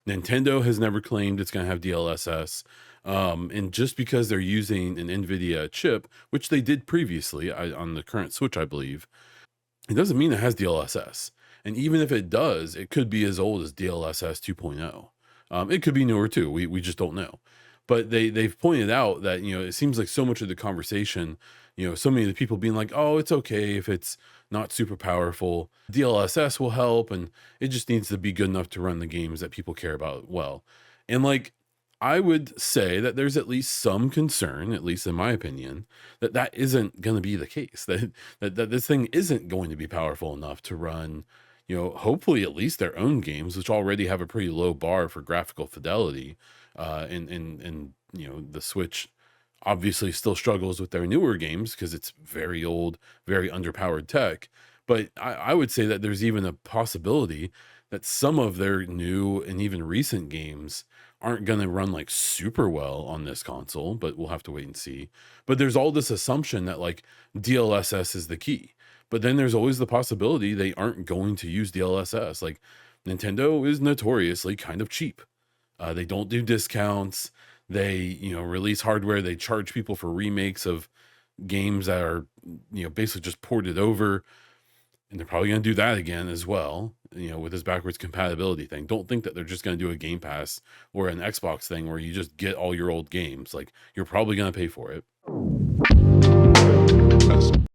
Nintendo has never claimed it's going to have DLSS. And just because they're using an NVIDIA chip, which they did previously on the current Switch, I believe, it doesn't mean it has DLSS. And even if it does, it could be as old as DLSS 2.0. It could be newer too. We just don't know. But they've pointed out that, it seems like so much of the conversation, so many of the people being like, oh, it's okay if it's not super powerful. DLSS will help, and it just needs to be good enough to run the games that people care about well. And like, I would say that there's at least some concern, at least in my opinion, that isn't going to be the case. That this thing isn't going to be powerful enough to run, hopefully at least their own games, which already have a pretty low bar for graphical fidelity. And the Switch obviously still struggles with their newer games because it's very old, very underpowered tech. But I would say that there's even a possibility that some of their new and even recent games aren't going to run like super well on this console, but we'll have to wait and see. But there's all this assumption that like DLSS is the key. But then there's always the possibility they aren't going to use DLSS. Like Nintendo is notoriously kind of cheap. They don't do discounts. They, release hardware. They charge people for remakes of games that are, basically just ported over. And they're probably going to do that again as well, with this backwards compatibility thing. Don't think that they're just going to do a Game Pass or an Xbox thing where you just get all your old games. Like, you're probably going to pay for it.